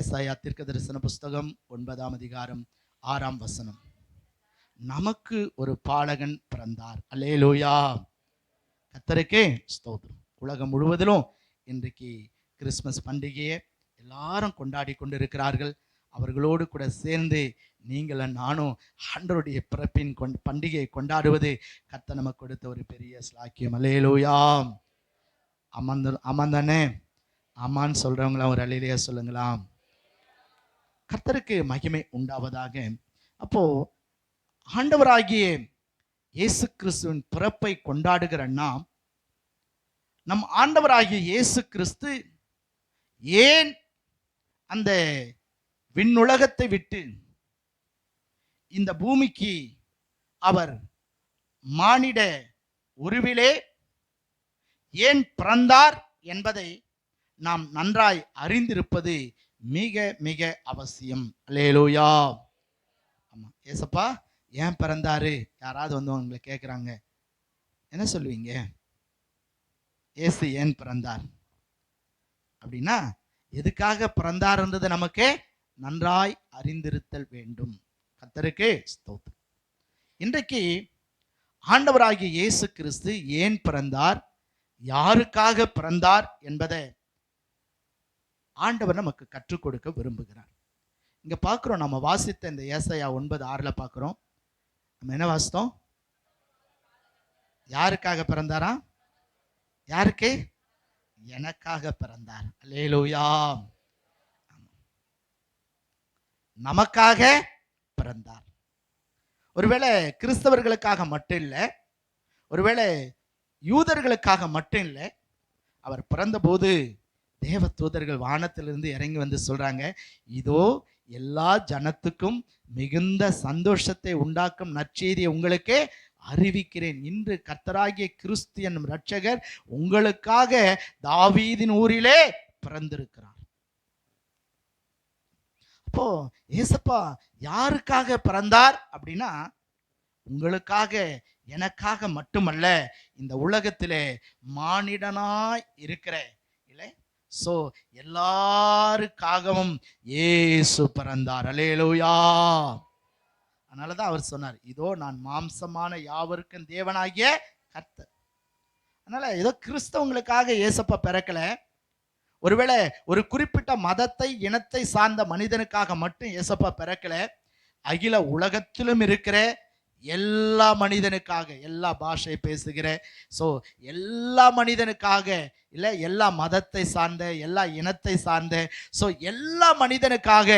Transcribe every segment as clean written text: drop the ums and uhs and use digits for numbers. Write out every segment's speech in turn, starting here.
ஏசாயா தீர்க்கதரிசன புஸ்தகம் 9ஆம் அதிகாரம் 6ஆம் வசனம். நமக்கு ஒரு பாலகன் பிறந்தார். அல்லேலூயா. கர்த்தருக்கே ஸ்தோத்திரம். உலகம் முழுவதிலும் இன்றைக்கு கிறிஸ்மஸ் பண்டிகையை எல்லாரும் கொண்டாடி கொண்டு இருக்கிறார்கள். அவர்களோடு கூட சேர்ந்து நீங்களும் நானும் ஆண்டவருடைய பிறப்பின் பண்டிகையை கொண்டாடுவது கர்த்தர் நமக்கு கொடுத்த ஒரு பெரிய ஸ்லாக்கியம். அல்லேலூயா. அமர்ந்தானே ஆமான்னு சொல்றவங்களாம் ஒரு அல்லேலூயா சொல்லுங்களாம். கர்த்தருக்கு மகிமை உண்டாவதாக. அப்போ ஆண்டவராகிய இயேசு கிறிஸ்துவின் பிறப்பை கொண்டாடுகிற நம் ஆண்டவராகிய இயேசு கிறிஸ்து ஏன் அந்த விண்ணுலகத்தை விட்டு இந்த பூமிக்கு அவர் மானிட உருவிலே ஏன் பிறந்தார் என்பதை நாம் நன்றாய் அறிந்திருப்பது மிக மிக அவசியம். அல்லேலூயா. ஆமா, ஏசப்பா ஏன் பிறந்தாரு? யாராவது வந்து உங்களை கேட்குறாங்க, என்ன சொல்லுவீங்க? இயேசு ஏன் பிறந்தார் அப்படின்னா எதுக்காக பிறந்தார்ன்றது நமக்கு நன்றாய் அறிந்திருத்தல் வேண்டும். கர்த்தருக்கு ஸ்தோத்திரம். இன்றைக்கு ஆண்டவராகிய இயேசு கிறிஸ்து ஏன் பிறந்தார், யாருக்காக பிறந்தார் என்பதை ஆண்டவர் நமக்கு கற்றுக் கொடுக்க விரும்புகிறார். இங்க பார்க்கிறோம், நம்ம வாசித்த இந்த ஏசாயா 9:6 பார்க்கிறோம். நம்ம என்ன வாசித்தோம்? யாருக்காக பிறந்தாரா? யாருக்கு? எனக்காக பிறந்தார். அல்லேலூயா. நமக்காக பிறந்தார். ஒருவேளை கிறிஸ்தவர்களுக்காக மட்டும் இல்லை, ஒருவேளை யூதர்களுக்காக மட்டும் இல்லை. அவர் பிறந்தபோது தேவ தூதர்கள் வானத்திலிருந்து இறங்கி வந்து சொல்றாங்க, இதோ எல்லா ஜனத்துக்கும் மிகுந்த சந்தோஷத்தை உண்டாக்கும் நற்செய்தியை உங்களுக்கு அறிவிக்கிறேன். இன்று கர்த்தராகிய கிறிஸ்து என்னும் இரட்சகர் உங்களுக்காக தாவீதின் ஊரிலே பிறந்திருக்கிறார். அப்போ ஏசப்பா யாருக்காக பிறந்தார் அப்படின்னா உங்களுக்காக, எனக்காக மட்டுமல்ல, இந்த உலகத்திலே மானிடனாய் இருக்கிற இல்லை, சோ எல்லாருக்காகவும் இயேசு பிறந்தார். அல்லேலூயா. அதனாலதான் அவர் சொன்னார், இதோ நான் மாம்சமான யாவருக்கும் தேவனாகிய கர்த்தர். அதனால ஏதோ கிறிஸ்தவங்களுக்காக இயேசப்பா பிறக்கல. ஒருவேளை ஒரு குறிப்பிட்ட மதத்தை இனத்தை சார்ந்த மனிதனுக்காக மட்டும் இயேசப்பா பிறக்கல. அகில உலகத்திலும் இருக்கிற எல்லா மனிதனுக்காக, எல்லா பாஷை பேசுகிற எல்லா மனிதனுக்காக இல்லை, எல்லா மதத்தை சார்ந்த, எல்லா இனத்தை சார்ந்த எல்லா மனிதனுக்காக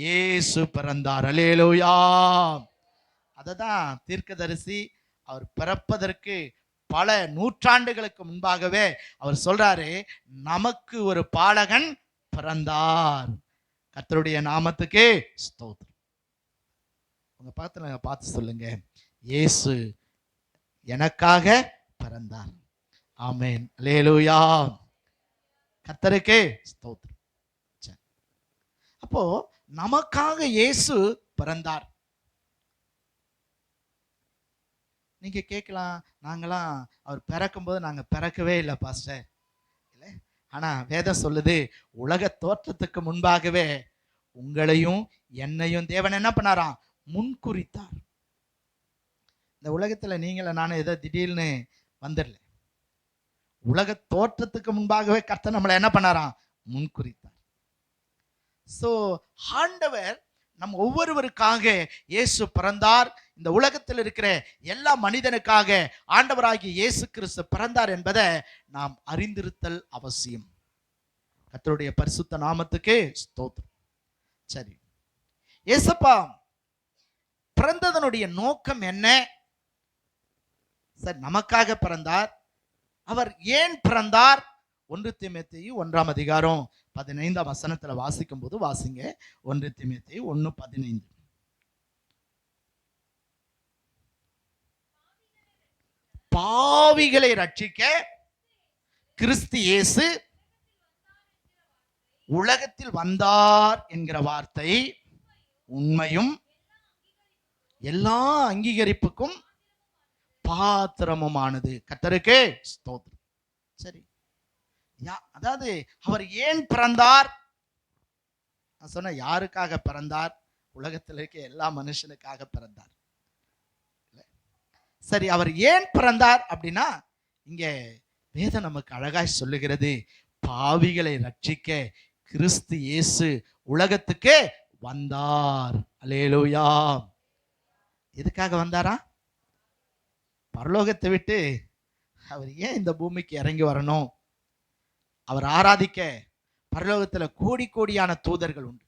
இயேசு பிறந்தார். அல்லேலூயா. அததான் தீர்க்கதரிசி அவர் பிறப்பதற்கு பல நூற்றாண்டுகளுக்கு முன்பாகவே அவர் சொல்றாரு, நமக்கு ஒரு பாலகன் பிறந்தார். கர்த்தருடைய நாமத்துக்கு ஸ்தோத்திரம். உங்க பக்கத்துல பார்த்து சொல்லுங்க, இயேசு எனக்காக பிறந்தார். ஆமென். அல்லேலூயா. கர்த்தருக்கே ஸ்தோத்திரம். அப்போ நமக்காக இயேசு பிறந்தார். நீங்க கேட்கலாம், நாங்களாம் அவர் பிறக்கும் போது நாங்க பிறக்கவே இல்லை பாஸ்டர் இல்லை. ஆனா வேதம் சொல்லுது, உலக தோற்றத்துக்கு முன்பாகவே உங்களையும் என்னையும் தேவன் என்ன பண்ணாராம்? முன்குறித்தார். இந்த உலகத்துல நீங்கள நானும் ஏதோ திடீர்னு வந்துடல. உலக தோற்றத்துக்கு முன்பாகவே கர்த்தர் நம்மளை என்ன பண்ணாராம்? முன்குறித்தார். சோ ஆண்டவர் நம் ஒவ்வொருவருக்காக இயேசு பிறந்தார். இந்த உலகத்தில் இருக்கிற எல்லா மனிதனுக்காக ஆண்டவராகிய இயேசு கிறிஸ்து பிறந்தார் என்பதை நாம் அறிந்திருத்தல் அவசியம். கர்த்தருடைய பரிசுத்த நாமத்துக்கு ஸ்தோத்திரம். சரி, இயேசப்பா பிறந்ததனுடைய நோக்கம் என்ன? சார் நமக்காக பிறந்தார். அவர் ஏன் பிறந்தார்? 1 தீமோத்தேயு 1ஆம் அதிகாரம் 15ஆம் வசனத்துல வாசிக்கும் போது வாசிங்க. 1 தீமோத்தேயு 1:15. பாவிகளை ரட்சிக்க கிறிஸ்து இயேசு உலகத்தில் வந்தார் என்கிற வார்த்தை உண்மையும் எல்லா அங்கீகரிப்புக்கும் பாத்திரமுமானது. கர்த்தருக்கே ஸ்தோத்திரம். சரி, அதாவது அவர் ஏன் பிறந்தார்? நான் சொன்னேன், யாருக்காக பிறந்தார்? உலகத்தில் இருக்க எல்லா மனுஷனுக்காக பிறந்தார். சரி, அவர் ஏன் பிறந்தார் அப்படின்னா, இங்க வேதம் நமக்கு அழகாய் சொல்லுகிறது, பாவிகளை ரட்சிக்க கிறிஸ்து இயேசு உலகத்துக்கு வந்தார். அல்லேலூயா. எதுக்காக வந்தாரா? பரலோகத்தை விட்டு அவர் ஏன் இந்த பூமிக்கு இறங்கி வரணும்? அவர் ஆராதிக்க பரலோகத்துல கோடி கோடியான தூதர்கள் உண்டு.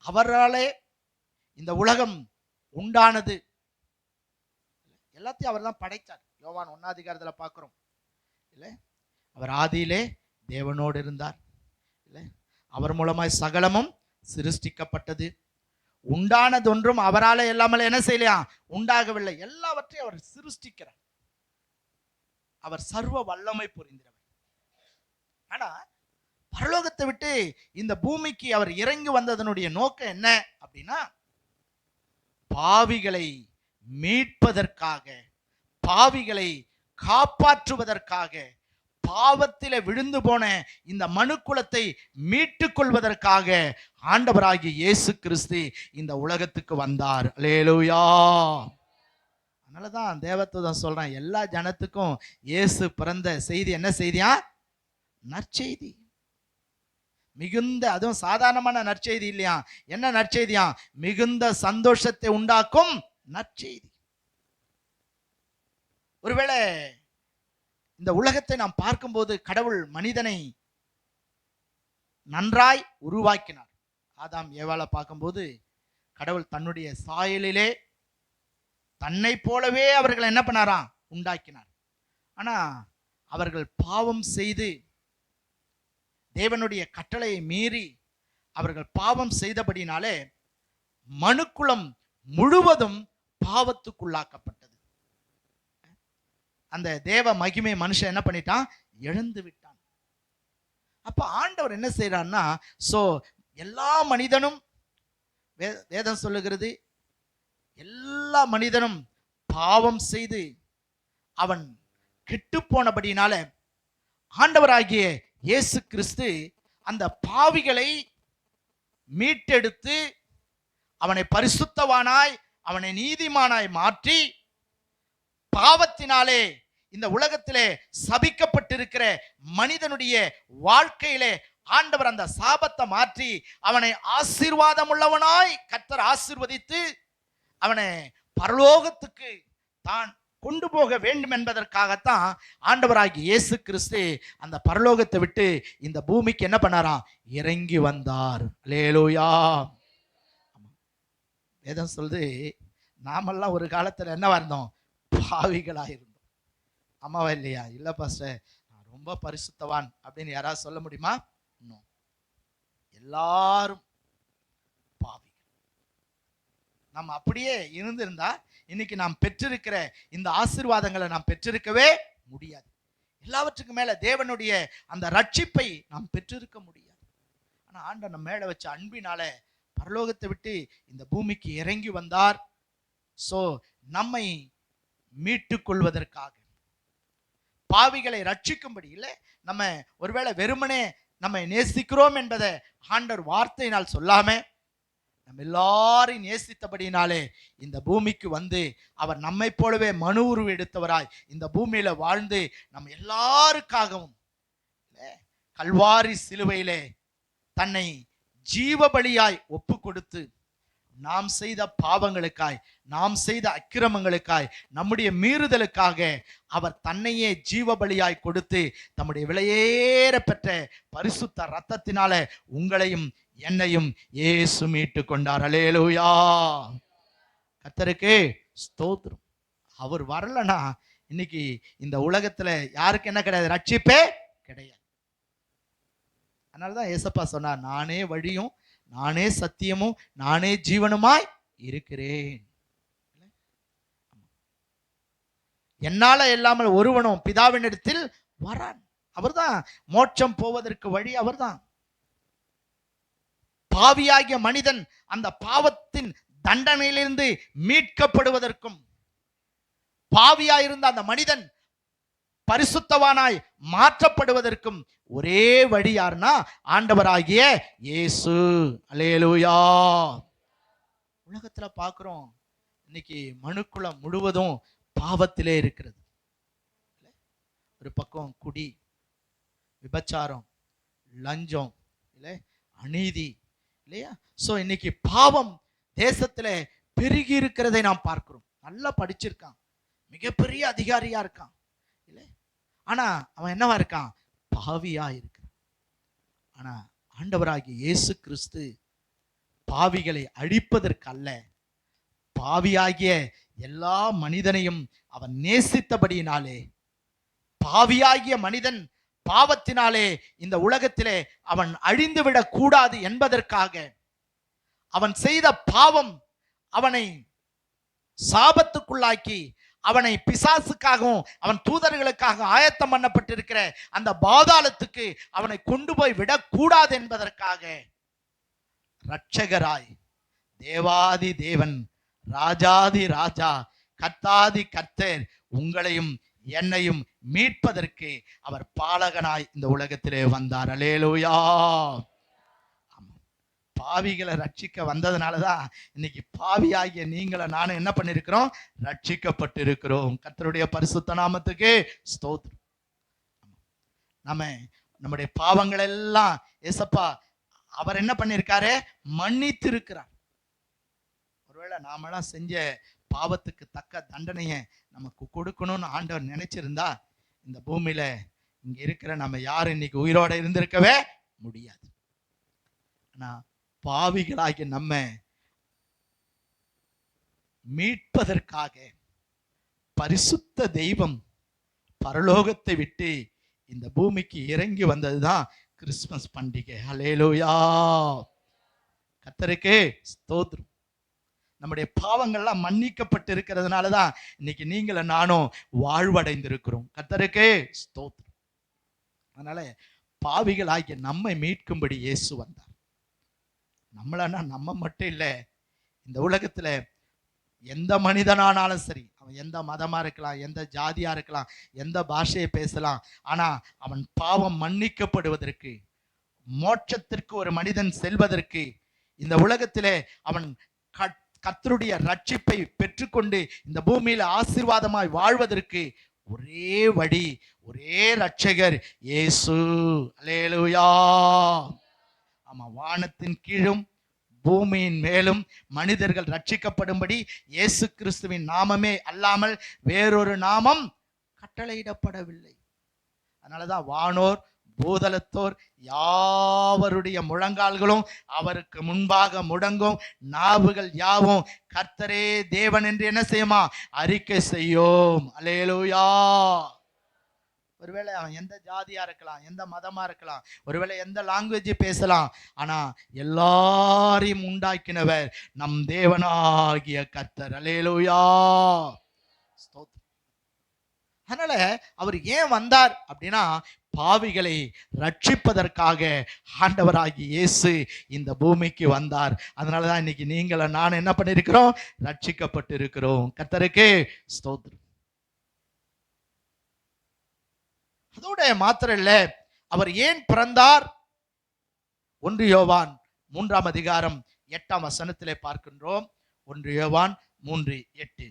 அவராலே இந்த உலகம் உண்டானது. எல்லாத்தையும் அவர் தான் படைத்தார். யோவான் 1ஆம் அதிகாரத்துல பார்க்கிறோம் இல்ல, அவர் ஆதியிலே தேவனோடு இருந்தார் இல்ல, அவர் மூலமாய் சகலமும் சிருஷ்டிக்கப்பட்டது. உண்டானது ஒன்றும் அவரால் எல்லாமே என்ன செய்யலையா? உண்டாகவில்லை. எல்லாவற்றையும் அவர் சிருஷ்டிக்கிறார். அவர் சர்வ வல்லமை புரிந்தவர். ஆனா பரலோகத்தை விட்டு இந்த பூமிக்கு அவர் இறங்கி வந்ததனுடைய நோக்கம் என்ன அப்படின்னா, பாவிகளை மீட்பதற்காக, பாவிகளை காப்பாற்றுவதற்காக, பாவத்திலே விழுந்து போன இந்த மனுக்குலத்தை மீட்டுக் கொள்வதற்காக ஆண்டவராகிய இயேசு கிறிஸ்து இந்த உலகத்துக்கு வந்தார். அல்லேலூயா. அதனாலதான் தேவதூதன் சொல்றான், எல்லா ஜனத்துக்கும் இயேசு பிறந்த செய்தி என்ன செய்தியா? நற்செய்தி. மிகுந்த, அதுவும் சாதாரணமான நற்செய்தி இல்லையா? என்ன நற்செய்தியா? மிகுந்த சந்தோஷத்தை உண்டாக்கும் நற்செய்தி. ஒருவேளை இந்த உலகத்தை நாம் பார்க்கும்போது கடவுள் மனிதனை நன்றாய் உருவாக்கினார். ஆதாம் ஏவாளை பார்க்கும்போது கடவுள் தன்னுடைய சாயலிலே தன்னை போலவே அவர்கள் என்ன பண்ணாராம்? உண்டாக்கினார். ஆனா அவர்கள் பாவம் செய்து தேவனுடைய கட்டளையை மீறி அவர்கள் பாவம் செய்தபடினாலே மனுக்குலம் முழுவதும் பாவத்துக்குள்ளாக்கப்பட்டது. அந்த தேவ மகிமை மனுஷன் என்ன பண்ணிட்டான்? இழந்து விட்டான். அப்ப ஆண்டவர் என்ன செய்யறான்னா, எல்லா மனிதனும், வேதம் சொல்லுகிறது, எல்லா மனிதனும் பாவம் செய்து அவன் கெட்டு போனபடினால ஆண்டவராகிய இயேசு கிறிஸ்து அந்த பாவிகளை மீட்டெடுத்து அவனை பரிசுத்தவானாய், அவனை நீதிமானாய் மாற்றி, பாவத்தினாலே இந்த உலகத்திலே சபிக்கப்பட்டிருக்கிற மனிதனுடைய வாழ்க்கையிலே ஆண்டவர் அந்த சாபத்தை மாற்றி அவனை ஆசீர்வாதம் உள்ளவனாய் கர்த்தர் ஆசீர்வதித்து அவனை பரலோகத்துக்கு தான் கொண்டு போக வேண்டும் என்பதற்காகத்தான் ஆண்டவராகிய இயேசு கிறிஸ்து அந்த பரலோகத்தை விட்டு இந்த பூமிக்கு என்ன பண்ணாராம்? இறங்கி வந்தார். அல்லேலூயா. வேதம் சொல்லுது, நாமெல்லாம் ஒரு காலத்துல என்னவா இருந்தோம்? பாவிகளா இருந்தோம். ஆமாவா இல்லையா? இல்ல பாஸ்டர், நான் ரொம்ப பரிசுத்தவான் அப்படின்னு யாராவது சொல்ல முடியுமா? இன்னும் எல்லாரும் பாவிகள். நம்ம அப்படியே இருந்திருந்தா இன்னைக்கு நாம் பெற்றிருக்கிற இந்த ஆசீர்வாதங்களை நாம் பெற்றிருக்கவே முடியாது. எல்லாவற்றுக்கும் மேல தேவனுடைய அந்த ரட்சிப்பை நாம் பெற்றிருக்க முடியாது. ஆனா ஆண்டவர் நம்ம மேல வச்ச அன்பினால பரலோகத்தை விட்டு இந்த பூமிக்கு இறங்கி வந்தார். நம்மை மீட்டுக் கொள்வதற்காக, பாவிகளை ரட்சிக்கும்படி. இல்லை, நம்ம ஒருவேளை வெறுமனே நம்மை நேசிக்கிறோம் என்பதை ஆண்டவர் வார்த்தையினால் சொல்லாம நம்ம எல்லாரையும் நேசித்தபடினாலே இந்த பூமிக்கு வந்து அவர் நம்மை போலவே மனு உருவம் எடுத்தவராய் இந்த பூமியில வாழ்ந்து நம்ம எல்லாருக்காகவும் கல்வாரி சிலுவையிலே தன்னை ஜீவ பலியாய் ஒப்பு கொடுத்து நாம் செய்த பாவங்களுக்காய், நாம் செய்த அக்கிரமங்களுக்காய், நம்முடைய மீறுதலுக்காக அவர் தன்னையே ஜீவ பலியாய் கொடுத்து தம்முடைய விலையேற பெற்ற பரிசுத்த இரத்தத்தினால உங்களையும் என்னையும் இயேசு மீட்டு கொண்டார். அல்லேலூயா. கர்த்தருக்கு ஸ்தோத்திரம். அவர் வரலனா இன்னைக்கு இந்த உலகத்துல யாருக்கு என்ன கிடையாது? ரட்சிப்பே கிடையாது. அதனாலதான் ஏசப்பா சொன்னார், நானே வழியும், நானே சத்தியமும், நானே ஜீவனுமாய் இருக்கிறேன். என்னால இல்லாமல் ஒருவனும் பிதாவினிடத்தில் வரான். அவர்தான் மோட்சம் போவதற்கு வழி. அவர்தான். பாவியாகிய மனிதன் அந்த பாவத்தின் தண்டனையிலிருந்து மீட்கப்படுவதற்கும், பாவியாயிருந்த அந்த மனிதன் பரிசுத்தவானாய் மாற்றப்படுவதற்கும் ஒரே வழி யாருன்னா ஆண்டவராகிய இயேசு. அல்லேலூயா. உலகத்துல பார்க்கிறோம், இன்னைக்கு மனுக்குலம் முழுவதும் பாவத்திலே இருக்கிறது. ஒரு பக்கம் குடி, விபச்சாரம், லஞ்சம், இல்லை அநீதி, இல்லையா? சோ இன்னைக்கு பாவம் தேசத்துல பெருகி இருக்கிறதை நாம் பார்க்கிறோம். நல்லா படிச்சிருக்கான், மிகப்பெரிய அதிகாரியா இருக்கான், இல்லை? ஆனா அவன் என்னவா இருக்கான்? பாவியா இருக்கிறான். ஆனா ஆண்டவராகிய இயேசு கிறிஸ்து பாவிகளை அழிப்பதற்கு அல்ல, பாவியாகிய எல்லா மனிதனையும் அவன் நேசித்தபடியினாலே, பாவியாகிய மனிதன் பாவத்தினாலே இந்த உலகத்திலே அவன் அழிந்துவிடக் கூடாது என்பதற்காக, அவன் செய்த பாவம் அவனை சாபத்துக்குள்ளாக்கி, அவனை பிசாசுக்காகவும் அவன் தூதர்களுக்காக ஆயத்தம் பண்ணப்பட்டிருக்கிற அந்த பாதாளத்துக்கு அவனை கொண்டு போய் விடக்கூடாது என்பதற்காக இரட்சகராய் தேவாதி தேவன், ராஜாதி ராஜா, கர்த்தாதி கர்த்தர் உங்களையும் என்னையும் மீட்பதற்கு அவர் பாலகனாய் இந்த உலகத்திலே வந்தார். அல்லேலூயா. பாவிகளை ரட்சிக்க வந்ததுனாலதான் இன்னைக்கு பாவியாகிய நீங்களை நானும் என்ன பண்ணிருக்கிறோம்? ரட்சிக்கப்பட்டு இருக்கிறோம். கர்த்தருடைய பரிசுத்த நாமத்துக்கு ஸ்தோத்திரம். நம்முடைய பாவங்கள் எல்லாம் ஏசப்பா அவர் என்ன பண்ணிருக்காரு? மன்னித்து இருக்கிறார். ஒருவேளை நாமெல்லாம் செஞ்ச பாவத்துக்கு தக்க தண்டனையை நமக்கு கொடுக்கணும்னு ஆண்டவர் நினைச்சிருந்தா இந்த பூமியில இங்க இருக்கிற நம்ம யாரும் இன்னைக்கு உயிரோட இருந்திருக்கவே முடியாது. ஆனா பாவிகளாகிய நம்ம மீட்பதற்காக பரிசுத்த தெய்வம் பரலோகத்தை விட்டு இந்த பூமிக்கு இறங்கி வந்ததுதான் கிறிஸ்துமஸ் பண்டிகை. அல்லேலூயா. கர்த்தருக்கே ஸ்தோத்திரம். நம்முடைய பாவங்கள்லாம் மன்னிக்கப்பட்டு இருக்கிறதுனாலதான் இன்னைக்கு நீங்களும் நானும் வாழ்வடைந்திருக்கிறோம். கர்த்தருக்கே ஸ்தோத்திரம். அதனால பாவிகளாகிய நம்மை மீட்கும்படி இயேசு வந்தார். நம்மளன்னா நம்ம மட்டும் இல்லை, இந்த உலகத்துல எந்த மனிதனானாலும் சரி, அவன் எந்த மதமா இருக்கலாம், எந்த ஜாதியா இருக்கலாம், எந்த பாஷையை பேசலாம், ஆனா அவன் பாவம் மன்னிக்கப்படுவதற்கு, மோட்சத்திற்கு ஒரு மனிதன் செல்வதற்கு, இந்த உலகத்திலே அவன் கர்த்தருடைய ரட்சிப்பை பெற்றுக்கொண்டு இந்த பூமியில ஆசீர்வாதமாய் வாழ்வதற்கு ஒரே வழி, ஒரே ரட்சகர் இயேசு. அல்லேலூயா. ஆமா, வானத்தின் கீழும் பூமியின் மேலும் மனிதர்கள் ரட்சிக்கப்படும்படி இயேசு கிறிஸ்துவின் நாமமே அல்லாமல் வேறொரு நாமம் கட்டளையிடப்படவில்லை. அதனாலதான் வானோர் பூதலத்தோர் யாவருடைய முழங்கால்களும் அவருக்கு முன்பாக முடங்கும், நாவுகள் யாவும் கர்த்தரே தேவன் என்று என்ன செய்யுமா? அறிக்கை செய்யும். அல்லேலூயா. ஒருவேளை அவன் எந்த ஜாதியா இருக்கலாம், எந்த மதமா இருக்கலாம், ஒருவேளை எந்த லாங்குவேஜ் பேசலாம், ஆனா எல்லாரையும் உண்டாக்கினவர் நம் தேவனாகிய கர்த்தர். அல்லேலூயா. அதனால அவர் ஏன் வந்தார் அப்படின்னா, பாவிகளை ரட்சிப்பதற்காக ஆண்டவராகிய இயேசு இந்த பூமிக்கு வந்தார். அதனாலதான் இன்னைக்கு நீங்கள நான் என்ன பண்ணிருக்கிறோம்? ரட்சிக்கப்பட்டு இருக்கிறோம். கர்த்தருக்கே ஸ்தோத்திரம். அதோட மாத்திரம் இல்ல, அவர் ஏன் பிறந்தார்? 1 யோவான் 3ஆம் அதிகாரம் 8ஆம் வசனத்திலே பார்க்கின்றோம். 1 யோவான் 3:8.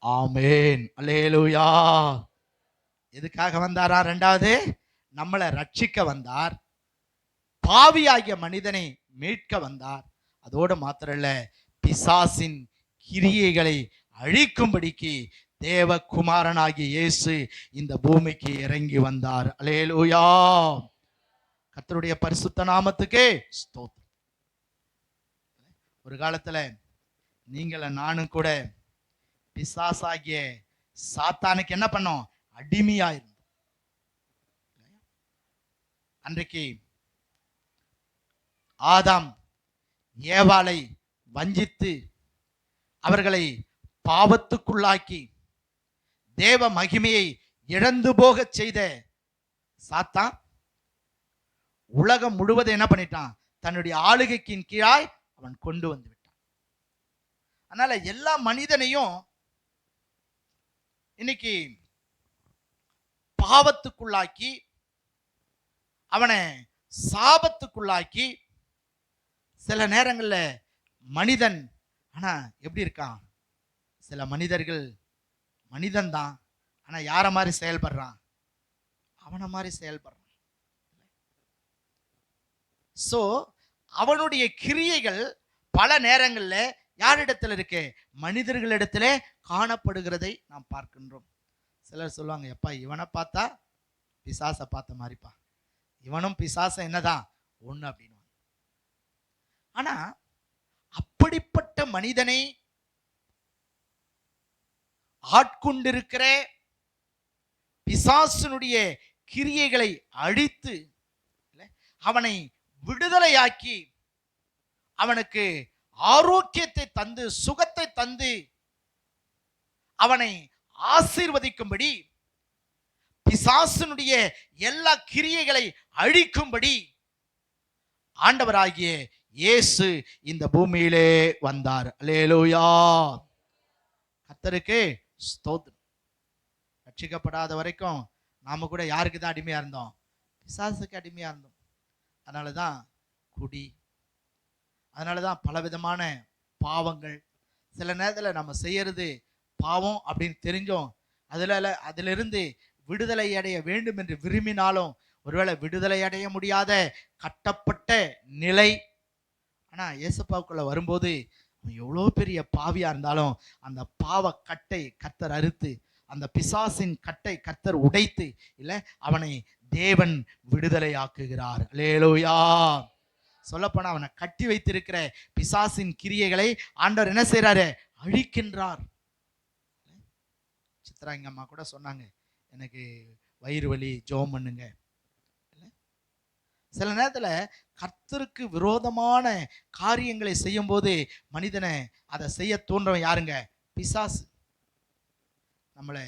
ஆமென். அல்லேலூயா. எதுக்காக வந்தாரா? 2வது, நம்மளை ரட்சிக்க வந்தார், பாவியாகிய மனிதனை மீட்க வந்தார். அதோடு மாத்திரம் இல்ல, பிசாசின் கிரியைகளை அழிக்கும்படிக்கு தேவகுமாரனாகிய இயேசு இந்த பூமிக்கு இறங்கி வந்தார். அல்லேலூயா. கர்த்தருடைய பரிசுத்த நாமத்துக்கே ஸ்தோத்திரம். ஒரு காலத்துல நீங்கள நானும் கூட பிசாசாகிய சாத்தானுக்கு என்ன பண்ணோம்? அடிமையா இருந்தோம். அன்றைக்கு ஆதாம் ஏவாளை வஞ்சித்து அவர்களை பாவத்துக்குள்ளாக்கி தேவ மகிமையை இழந்து போக செய்த சாத்தான் உலகம் முழுவதும் என்ன பண்ணிட்டான்? தன்னுடைய ஆளுகைக்கின் கீழாய் அவன் கொண்டு வந்து விட்டான். அதனால எல்லா மனிதனையும் இன்னைக்கு பாவத்துக்குள்ளாக்கி, அவனை சாபத்துக்குள்ளாக்கி, சில நேரங்கள்ல மனிதன் ஆனா எப்படி இருக்கான்? சில மனிதர்கள் மனிதன் தான், ஆனா யார மாதிரி செயல்படுறான்? அவனை மாதிரி செயல்படுறான். சோ அவனுடைய கிரியைகள் பல நேரங்கள்ல யாரிடத்துல இருக்கு? மனிதர்களிடத்துல காணப்படுகிறதை நாம் பார்க்கின்றோம். சிலர் சொல்லுவாங்க, எப்பா இவனை பார்த்தா பிசாசை பார்த்த மாதிரிப்பா, இவனும் பிசாச என்னதான் ஒண்ணு அப்படின்னு. ஆனா அப்படிப்பட்ட மனிதனை ஆட்கொண்டிருக்கிற பிசாசனுடைய கிரியைகளை அழித்து அவனை விடுதலையாக்கி அவனுக்கு ஆரோக்கியத்தை தந்து சுகத்தை தந்து அவனை ஆசீர்வதிக்கும்படி, பிசாசனுடைய எல்லா கிரியைகளை அழிக்கும்படி ஆண்டவராகிய இயேசு இந்த பூமியிலே வந்தார். அல்லேலூயா. கர்த்தருக்கு ஸ்தோத்திரம். ரட்சிக்கப்படாத வரைக்கும் நாம கூட யாருக்கு தான் அடிமையா இருந்தோம்? பிசாசுக்கு அடிமையா இருந்தோம். அதனாலதான் குடி, அதனாலதான் பலவிதமான பாவங்கள். சில நேரத்தில் நம்ம செய்யறது பாவம் அப்படின்னு தெரிஞ்சோம், அதிலிருந்து விடுதலை அடைய வேண்டும் என்று விரும்பினாலும் ஒருவேளை விடுதலை அடைய முடியாத கட்டப்பட்ட நிலை. ஆனா இயேசுப்பாவுக்குள்ள வரும்போது எவ்வளோ பெரிய பாவியா இருந்தாலும் அந்த பாவ கட்டை கர்த்தர் அறுத்து, அந்த பிசாசின் கட்டை கர்த்தர் உடைத்து இல்ல அவனை தேவன் விடுதலை ஆக்குகிறார். அல்லேலூயா. சொல்லப்போனா அவனை கட்டி வைத்திருக்கிற பிசாசின் கிரியைகளை ஆண்டவர் என்ன செய்யறாரு? அழிக்கின்றார். சித்ரா எங்க அம்மா கூட சொன்னாங்க, எனக்கு வயிறு வலி, ஜெபம் பண்ணுங்க. சில நேரத்துல கர்த்தருக்கு விரோதமான காரியங்களை செய்யும் போது மனிதனை அதை செய்ய தோன்றவன் யாருங்க? பிசாசு. நம்மளை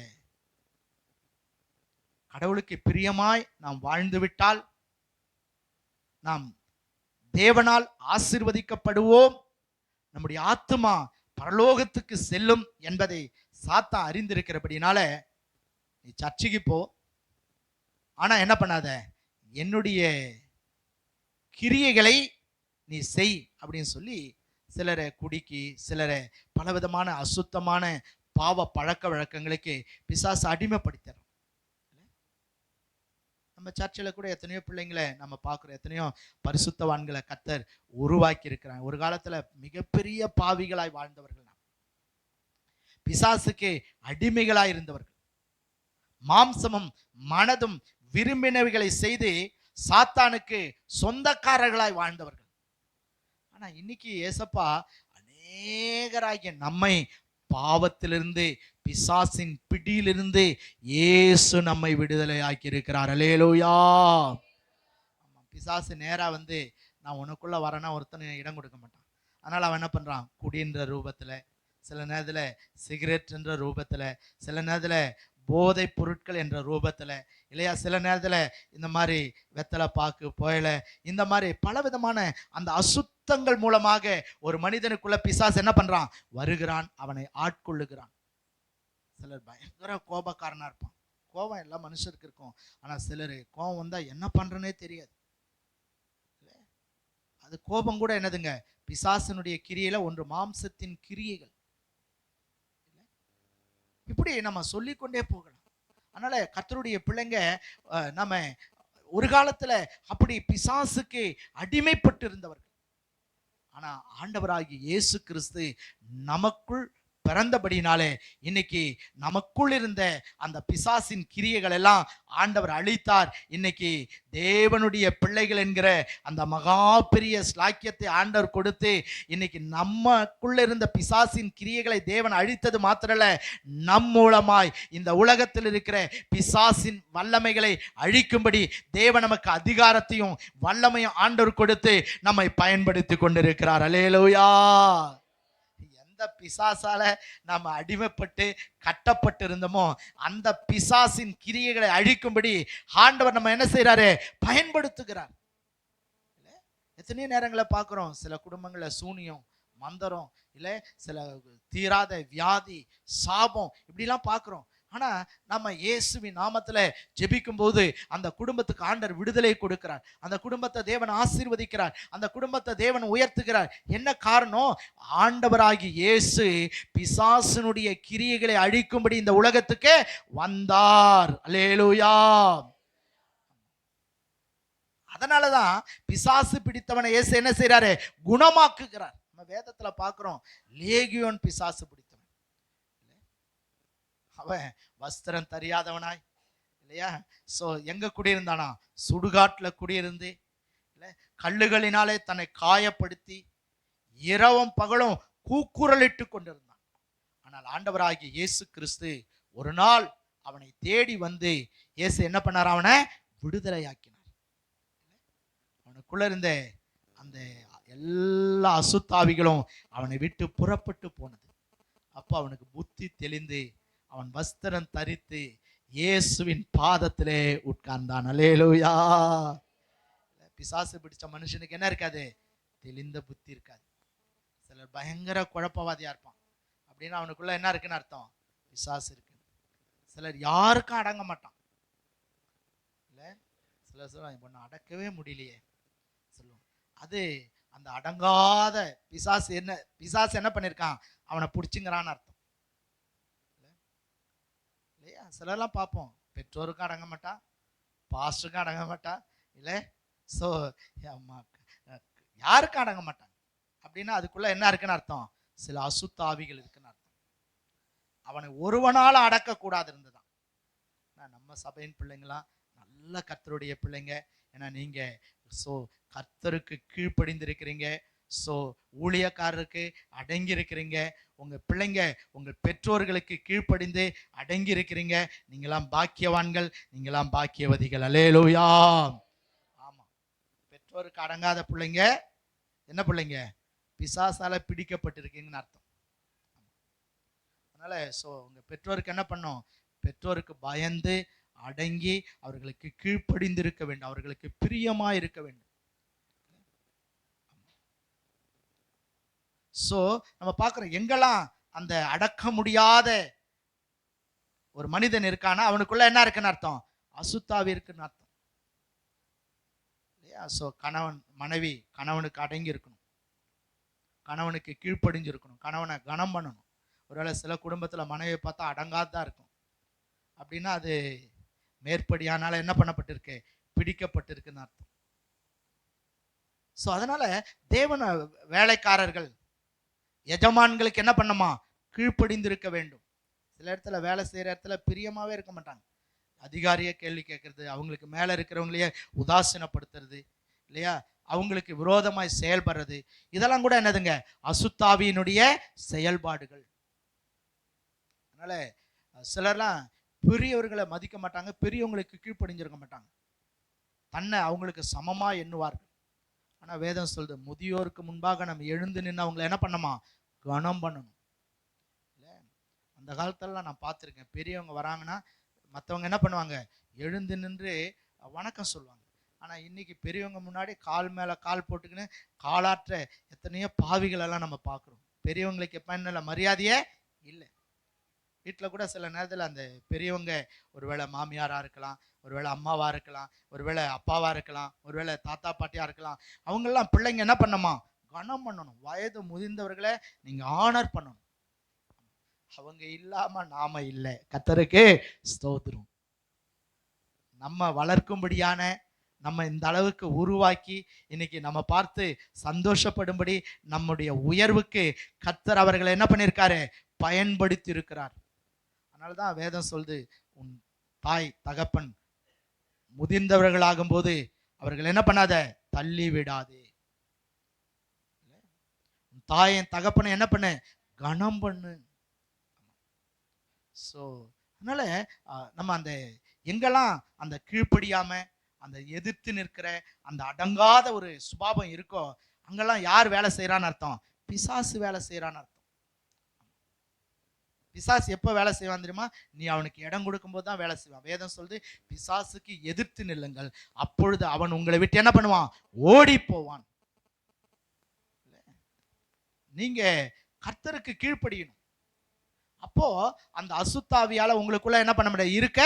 கடவுளுக்கு பிரியமாய் நாம் வாழ்ந்து விட்டால் நாம் தேவனால் ஆசீர்வதிக்கப்படுவோம், நம்முடைய ஆத்துமா பரலோகத்துக்கு செல்லும் என்பதை சாத்தான் அறிந்திருக்கிறபடினால நீ சர்ச்சுக்கு போ, ஆனா என்ன பண்ணாத, என்னுடைய கிரியைகளை நீ செய் அப்படின்னு சொல்லி சிலரை குடிக்கு, சிலரை பலவிதமான அசுத்தமான பாவ பழக்க வழக்கங்களுக்கு பிசாசு அடிமைப்படுத்துறான். நம்ம சர்ச்சில் கூட எத்தனையோ பிள்ளைங்களை நம்ம பார்க்குறோம், எத்தனையோ பரிசுத்தவான்களை கர்த்தர் உருவாக்கி இருக்கிறாங்க. ஒரு காலத்துல மிகப்பெரிய பாவிகளாய் வாழ்ந்தவர்கள், பிசாசுக்கு அடிமைகளாய் இருந்தவர்கள், மாம்சமும் மனதும் விரும்பினவைகளை செய்து சாத்தானுக்கு சொந்தக்காரர்களாய் வாழ்ந்தவர்கள். ஆனா இன்னைக்கு ஏசப்பா அநேகராகிய நம்மை பாவத்திலிருந்து, பிசாசின் பிடியிலிருந்து இயேசு நம்மை விடுதலை ஆக்கி இருக்கிறார். அல்லேலூயா. பிசாசு நேரா வந்து நான் உனக்குள்ள வரேன்னா ஒருத்தனை இடம் கொடுக்க மாட்டான். அதனால அவன் என்ன பண்றான்? குடின்ற ரூபத்துல, சில நேரத்துல சிகரெட் என்ற ரூபத்துல, சில நேரத்துல போதை பொருட்கள் என்ற ரூபத்துல இல்லையா, சில நேரத்துல இந்த மாதிரி வெத்தலை பாக்கு, புயல, இந்த மாதிரி பலவிதமான அந்த அசுத்தங்கள் மூலமாக ஒரு மனிதனுக்குள்ள பிசாசு என்ன பண்றான்? வருகிறான், அவனை ஆட்கொள்ளுகிறான். சிலர் பயங்கர கோபக்காரனா இருப்பான். கோபம் எல்லா மனுஷருக்கு இருக்கும். ஆனா சிலர் கோபம் வந்தா என்ன பண்றனே தெரியாது. அது கோபம் கூட என்னதுங்க? பிசாசனுடைய கிரியையில ஒன்று, மாம்சத்தின் கிரியைகள். இப்படி நம்ம சொல்லிக்கொண்டே போகலாம். அதனால கர்த்தருடைய பிள்ளைங்க நம்ம ஒரு காலத்துல அப்படி பிசாசுக்கு அடிமைப்பட்டு இருந்தவர்கள். ஆனா ஆண்டவராகிய இயேசு கிறிஸ்து நமக்குள் பிறந்தபடினாலே இன்னைக்கு நமக்குள் இருந்த அந்த பிசாசின் கிரியைகள் எல்லாம் ஆண்டவர் அழித்தார். இன்னைக்கு தேவனுடைய பிள்ளைகள் என்கிற அந்த மகா பெரிய ஸ்லாக்கியத்தை ஆண்டவர் கொடுத்து இன்னைக்கு நமக்குள்ள இருந்த பிசாசின் கிரியைகளை தேவன் அழித்தது மாத்திரல்ல, நம் மூலமாய் இந்த உலகத்தில் இருக்கிற பிசாசின் வல்லமைகளை அழிக்கும்படி தேவன் நமக்கு அதிகாரத்தையும் வல்லமையும் ஆண்டவர் கொடுத்து நம்மை பயன்படுத்தி கொண்டிருக்கிறார். அல்லேலூயா. பிசாசால நாம அடிமைப்பட்டு கட்டப்பட்டு இருந்தோமோ அந்த பிசாசின் கிரியைகளை அழிக்கும்படி ஆண்டவர் நம்ம என்ன செய்யறாரு? பயன்படுத்துகிறார். எத்தனையோ நேரங்களை பார்க்குறோம், சில குடும்பங்களில் சூனியம், மந்திரம், இல்லை சில தீராத வியாதி, சாபம், இப்படிலாம் பார்க்குறோம். ஆனால் நம்ம இயேசுவின் நாமத்தில் ஜெபிக்கும் போது அந்த குடும்பத்துக்கு ஆண்டவர் விடுதலை கொடுக்கிறார். அந்த குடும்பத்தை தேவன் ஆசீர்வதிக்கிறார். அந்த குடும்பத்தை தேவன் உயர்த்துகிறார். என்ன காரணம்? ஆண்டவராகி இயேசு பிசாசினுடைய கிரியைகளை அழிக்கும்படி இந்த உலகத்துக்கு வந்தார். அல்லேலூயா. அதனாலதான் பிசாசு பிடித்தவனை இயேசு என்ன செய்யறாரு? குணமாக்குகிறார். நம்ம வேதத்துல பார்க்கிறோம், லேகியோன் பிசாசு பிடித்தவன். அவன் வஸ்திரம் தெரியாதவனாய், இல்லையா, சோ எங்க குடியிருந்தானா? சுடுகாட்டுல குடியிருந்து, இல்ல கல்லுகளினாலே தன்னை காயப்படுத்தி இரவும் பகலும் கூக்குரலிட்டு கொண்டிருந்தான். ஆனால் ஆண்டவராகிய இயேசு கிறிஸ்து ஒரு நாள் அவனை தேடி வந்து இயேசு என்ன பண்ணார்? அவனை விடுதலையாக்கினார். அவனுக்குள்ள இருந்த அந்த எல்லா அசுத்தாவிகளும் அவனை விட்டு புறப்பட்டு போனது. அப்போ அவனுக்கு புத்தி தெளிந்து அவன் வஸ்திரம் தரித்து இயேசுவின் பாதத்திலே உட்கார்ந்தான். அல்லேலூயா. பிசாசு பிடிச்ச மனுஷனுக்கு என்ன இருக்காது? தெளிந்த புத்தி இருக்காது. சிலர் பயங்கர குழப்பவாதியா இருப்பான். அப்படின்னா அவனுக்குள்ள என்ன இருக்குன்னு அர்த்தம்? பிசாசு இருக்கு. சிலர் யாருக்கும் அடங்க மாட்டான். இல்ல சிலர் சொல்லுவாங்க, பொண்ணு அடக்கவே முடியலையே சொல்லுவோம். அது அந்த அடங்காத பிசாசு. பிசாசு என்ன பண்ணிருக்கான்? அவனை பிடிச்சுங்கிறான்னு அர்த்தம் இல்லையா? சிலர்லாம் பார்ப்போம், பெற்றோருக்கும் அடங்க மாட்டான், பாஸ்டருக்கும் அடங்க மாட்டான், இல்லை ஸோ யாருக்கும் அடங்க மாட்டாங்க. அப்படின்னா அதுக்குள்ள என்ன இருக்குன்னு அர்த்தம்? சில அசுத்தாவிகள் இருக்குன்னு அர்த்தம். அவனை ஒருவனால அடக்கக்கூடாது இருந்துதான். நம்ம சபையின் பிள்ளைங்களாம் நல்ல கர்த்தருடைய பிள்ளைங்க. ஏன்னா நீங்க ஸோ கர்த்தருக்கு கீழ்ப்படிந்திருக்கிறீங்க. ஸோ ஊழியக்காரருக்கு அடங்கி இருக்கிறீங்க. உங்க பிள்ளைங்க உங்கள் பெற்றோர்களுக்கு கீழ்ப்படிந்து அடங்கி இருக்கிறீங்க. நீங்களாம் பாக்கியவான்கள், நீங்களாம் பாக்கியவதிகள். அல்லேலூயா. ஆமா, பெற்றோருக்கு அடங்காத பிள்ளைங்க என்ன பிள்ளைங்க? பிசாசால பிடிக்கப்பட்டிருக்கீங்கன்னு அர்த்தம். அதனால ஸோ உங்க பெற்றோருக்கு என்ன பண்ணும்? பெற்றோருக்கு பயந்து அடங்கி அவர்களுக்கு கீழ்ப்படிந்திருக்க வேண்டும், அவர்களுக்கு பிரியமா இருக்க வேண்டும். சோ நம்ம பார்க்கிறோம், எங்கெல்லாம் அந்த அடக்க முடியாத ஒரு மனிதன் இருக்கானா அவனுக்குள்ள என்ன இருக்குன்னு அர்த்தம்? அசுத்தாவி இருக்குன்னு அர்த்தம். சோ கணவன் மனைவி கணவனுக்கு அடங்கி இருக்கணும், கணவனுக்கு கீழ்ப்படிஞ்சு இருக்கணும், கணவனை கனம் பண்ணணும். ஒருவேளை சில குடும்பத்துல மனைவியை பார்த்தா அடங்காதான் இருக்கும். அப்படின்னா அது மேற்படியானால என்ன பண்ணப்பட்டிருக்கு? பிடிக்கப்பட்டிருக்குன்னு அர்த்தம். ஸோ அதனால தேவன வேலைக்காரர்கள் எஜமான்களுக்கு என்ன பண்ணுமா? கீழ்ப்படிந்திருக்க வேண்டும். சில இடத்துல வேலை செய்யற இடத்துல பிரியமாவே இருக்க மாட்டாங்க. அதிகாரியை கேள்வி கேட்கறது, அவங்களுக்கு மேல இருக்கிறவங்களையே உதாசீனப்படுத்துறது, இல்லையா, அவங்களுக்கு விரோதமாய் செயல்படுறது, இதெல்லாம் கூட என்னதுங்க? அசுத்தாவியினுடைய செயல்பாடுகள். அதனால சிலர்லாம் பெரியவர்களை மதிக்க மாட்டாங்க, பெரியவங்களுக்கு கீழ்ப்படிஞ்சிருக்க மாட்டாங்க, தன்னை அவங்களுக்கு சமமா எண்ணுவார்கள். ஆனா வேதம் சொல்றது, முதியோருக்கு முன்பாக நம்ம எழுந்து நின்று அவங்களை என்ன பண்ணணுமா? கனம் பண்ணணும். இல்ல அந்த காலத்துல நான் பார்த்துருக்கேன், பெரியவங்க வராங்கன்னா மற்றவங்க என்ன பண்ணுவாங்க? எழுந்து நின்று வணக்கம் சொல்லுவாங்க. ஆனா இன்னைக்கு பெரியவங்க முன்னாடி கால் மேல கால் போட்டுக்கின்னு காலாற்ற எத்தனையோ பாவிகள் எல்லாம் நம்ம பார்க்குறோம். பெரியவங்களுக்கு எப்ப என்ன மரியாதையே இல்லை. வீட்டில் கூட சில நேரத்தில் அந்த பெரியவங்க ஒருவேளை மாமியாரா இருக்கலாம், ஒருவேளை அம்மாவா இருக்கலாம், ஒருவேளை அப்பாவா இருக்கலாம், ஒருவேளை தாத்தா பாட்டியா இருக்கலாம். அவங்கெல்லாம் பிள்ளைங்க என்ன பண்ணணுமா? கனம் பண்ணணும். வயது முதிர்ந்தவர்களை நீங்க ஆனர் பண்ணணும். அவங்க இல்லாம நாம இல்லை. கர்த்தருக்கு ஸ்தோத்திரம். நம்ம வளர்க்கும்படியான, நம்ம இந்த அளவுக்கு உருவாக்கி இன்னைக்கு நம்ம பார்த்து சந்தோஷப்படும்படி நம்முடைய உயர்வுக்கு கர்த்தர் அவர்களை என்ன பண்ணியிருக்காரு? பயன்படுத்தி இருக்கிறார். அதனாலதான் வேதம் சொல்லுது, உன் தாய் தகப்பன் முதிர்ந்தவர்களாகும் போது அவர்கள் என்ன பண்ணாத? தள்ளி விடாதே. தாயின் தகப்பனை என்ன பண்ணு? கனம் பண்ணு. ஸோ அதனால நம்ம அந்த எங்கெல்லாம் அந்த கீழ்ப்படியாம அந்த எதிர்த்து நிற்கிற அந்த அடங்காத ஒரு சுபாவம் இருக்கோ அங்கெல்லாம் யார் வேலை செய்யறான்னு அர்த்தம்? பிசாசு வேலை செய்யறான்னு அர்த்தம். பிசாசு எப்போ வேலை செய்வான் தெரியுமா? நீ அவனுக்கு இடம் கொடுக்கும்போது தான் வேலை செய்வான். வேதம் சொல்லுது, பிசாசுக்கு எதிர்த்து நில்லுங்கள், அப்பொழுது அவன் உங்களை விட்டு என்ன பண்ணுவான்? ஓடி போவான். நீங்க கர்த்தருக்கு கீழ்ப்படியணும். அப்போ அந்த அசுத்தாவியால உங்களுக்குள்ள என்ன பண்ண முடியாது, இருக்க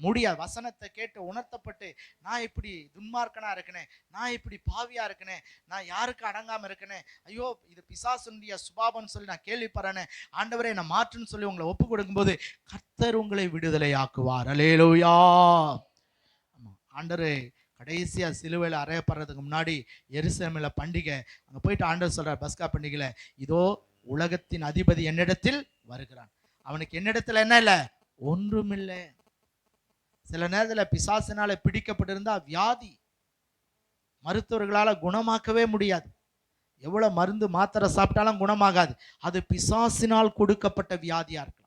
முடியாது. வசனத்தை கேட்டு உணர்த்தப்பட்டு, நான் இப்படி துன்மார்க்கனா இருக்கனே, நான் இப்படி பாவியா இருக்கனே, நான் யாருக்கு அடங்காம இருக்கனே, ஐயோ இது பிசாசுடைய சுபாவம்னு சொல்லி நான் கேள்விப்படுறேனே, ஆண்டவரே என்னை மாற்றுன்னு சொல்லி உங்களை ஒப்பு கொடுக்கும்போது கர்த்தர் உங்களை விடுதலை ஆக்குவார். அல்லேலூயா. ஆண்டவர் கடைசியா சிலுவையில் அறையப்படுறதுக்கு முன்னாடி எருசலேமில் பண்டிகை, அங்க போயிட்டு ஆண்டவர் சொல்றார் பஸ்கா பண்டிகையில, இதோ உலகத்தின் அதிபதி என்னிடத்தில் வருகிறான், அவனுக்கு என்னிடத்துல என்ன இல்லை, ஒன்றுமில்லை. சில நேரத்தில் பிசாசினால பிடிக்கப்பட்டிருந்தா வியாதி மருத்துவர்களால குணமாக்கவே முடியாது, எவ்வளவு மருந்து மாத்திரை சாப்பிட்டாலும் குணமாகாது. அது பிசாசினால் கொடுக்கப்பட்ட வியாதியா இருக்கலாம்.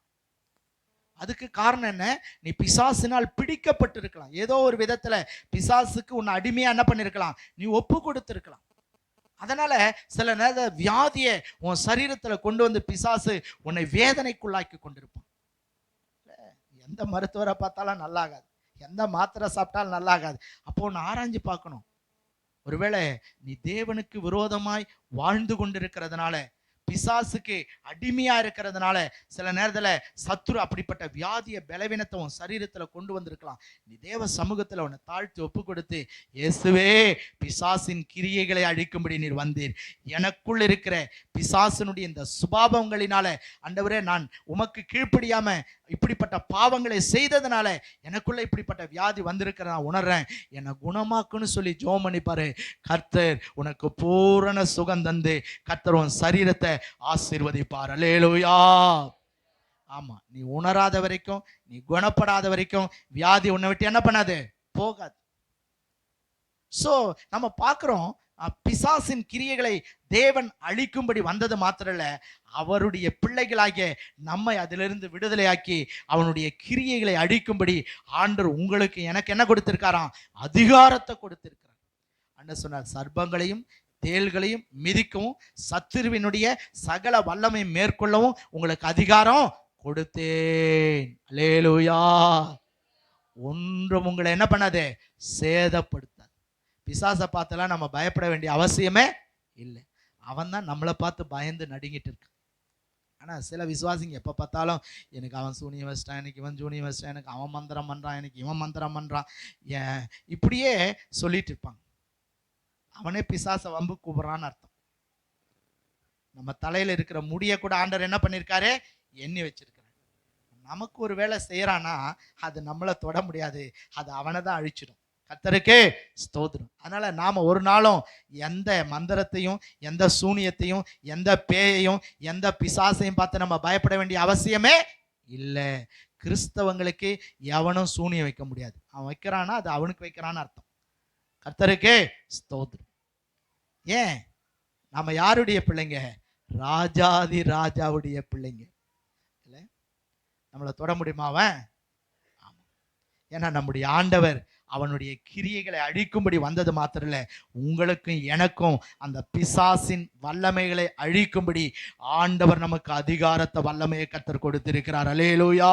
அதுக்கு காரணம் என்ன, நீ பிசாசினால் பிடிக்கப்பட்டிருக்கலாம். ஏதோ ஒரு விதத்துல பிசாசுக்கு உன்னை அடிமையா என்ன பண்ணிருக்கலாம், நீ ஒப்பு கொடுத்திருக்கலாம். அதனால சில நேர வியாதியை உன் சரீரத்துல கொண்டு வந்து பிசாசு உன்னை வேதனைக்குள்ளாக்கி கொண்டிருப்பான். எந்த மருத்துவரை பார்த்தாலும் நல்லாகாது, எந்த மாத்திரை சாப்பிட்டாலும் நல்லாகாது. அப்போ உன்னை ஆராய்ஞ்சு பார்க்கணும். ஒருவேளை நீ தேவனுக்கு விரோதமாய் வாழ்ந்து கொண்டிருக்கிறதுனால, பிசாசுக்கு அடிமையா இருக்கிறதுனால, சில நேரத்துல சத்துரு அப்படிப்பட்ட வியாதிய பலவீனத்தை உன் சரீரத்துல கொண்டு வந்திருக்கலாம். நீ தேவ சமூகத்துல உன்னை தாழ்த்தி ஒப்பு கொடுத்து, இயேசுவே பிசாசின் கிரியைகளை அழிக்கும்படி நீர் வந்தீர், எனக்குள் இருக்கிற பிசாசினுடைய இந்த சுபாவங்களினால ஆண்டவரே நான் உமக்கு கீழ்ப்படியாம இப்படிப்பட்ட பாவங்களை செய்ததுனால எனக்குள்ள இப்படிப்பட்ட வியாதி வந்திருக்கிற நான் உணர்றேன், என்னை குணமாக்குன்னு சொல்லி ஜெபம் பண்ணிப்பாரு. கர்த்தர் உனக்கு பூரண சுகம் தந்து கர்த்தர் உன் சரீரத்தை ஆசீர்வதிப்பார். அல்லேலூயா. ஆமா, நீ உணராத வரைக்கும், நீ குணப்படாத வரைக்கும் வியாதி உன்னை விட்டு என்ன பண்ணாது, போகாது. சோ நம்ம பார்க்கிறோம், பிசாசின் கிரியைகளை தேவன் அழிக்கும்படி வந்தது மாத்திரம் இல்ல, அவருடைய பிள்ளைகளாகிய நம்மை அதிலிருந்து விடுதலையாக்கி அவனுடைய கிரியைகளை அழிக்கும்படி ஆண்டவர் உங்களுக்கு எனக்கு என்ன கொடுத்திருக்காராம், அதிகாரத்தை கொடுத்திருக்கிறார். ஆண்டவர் சொன்னார், சர்ப்பங்களையும் தேள்களையும் மிதிக்கவும் சத்துருவினுடைய சகல வல்லமை மேற்கொள்ளவும் உங்களுக்கு அதிகாரம் கொடுத்தேன். அல்லேலூயா. ஒன்றும் உங்களை என்ன பண்ணாதே, சேதப்படுத்தாது. பிசாசை பார்த்தெல்லாம் நம்ம பயப்பட வேண்டிய அவசியமே இல்லை. அவன் தான் நம்மளை பார்த்து பயந்து நடுங்கிட்டு இருக்கு. ஆனால் சில விசுவாசிங்க எப்போ பார்த்தாலும் எனக்கு அவன் சூனியம் வச்சிட்டான், எனக்கு இவன் சூனியம் வச்சிட்டான், எனக்கு அவன் மந்திரம் பண்ணுறான், எனக்கு இவன் மந்திரம் பண்ணுறான், இப்படியே சொல்லிட்டு இருப்பாங்க. அவனே பிசாசை வம்பு கூப்பிட்றான்னு அர்த்தம். நம்ம தலையில் இருக்கிற முடிய கூட ஆண்டவர் என்ன பண்ணியிருக்காரு, எண்ணி வச்சிருக்காரு. நமக்கு ஒரு வேலை செய்யறானா அது நம்மளை தொட முடியாது, அது அவனை தான் அழிச்சிடும். கர்த்தருக்கே ஸ்தோத்திரம். அதனால நாம ஒரு நாளும் எந்த மந்திரத்தையும், எந்த சூனியத்தையும், எந்த பேயையும், எந்த பிசாசையும் பார்த்து நம்ம பயப்பட வேண்டிய அவசியமே இல்லை. கிறிஸ்தவங்களுக்கு எவனும் சூனியம் வைக்க முடியாது. அவன் வைக்கிறானா அது அவனுக்கு வைக்கிறான்னு அர்த்தம். கர்த்தருக்கே ஸ்தோத்திரம். ஏன், நம்ம யாருடைய பிள்ளைங்க, ராஜாதி ராஜாவுடைய பிள்ளைங்க. இல்லை, நம்மளை தொட முடியுமா அவன்? ஆமா. ஏன்னா நம்முடைய ஆண்டவர் அவனுடைய கிரியைகளை அழிக்கும்படி வந்தது மாத்திரம் இல்லை, உங்களுக்கும் எனக்கும் அந்த பிசாசின் வல்லமைகளை அழிக்கும்படி ஆண்டவர் நமக்கு அதிகாரத்தை வல்லமையை கர்த்தர் கொடுத்திருக்கிறார். அல்லேலூயா.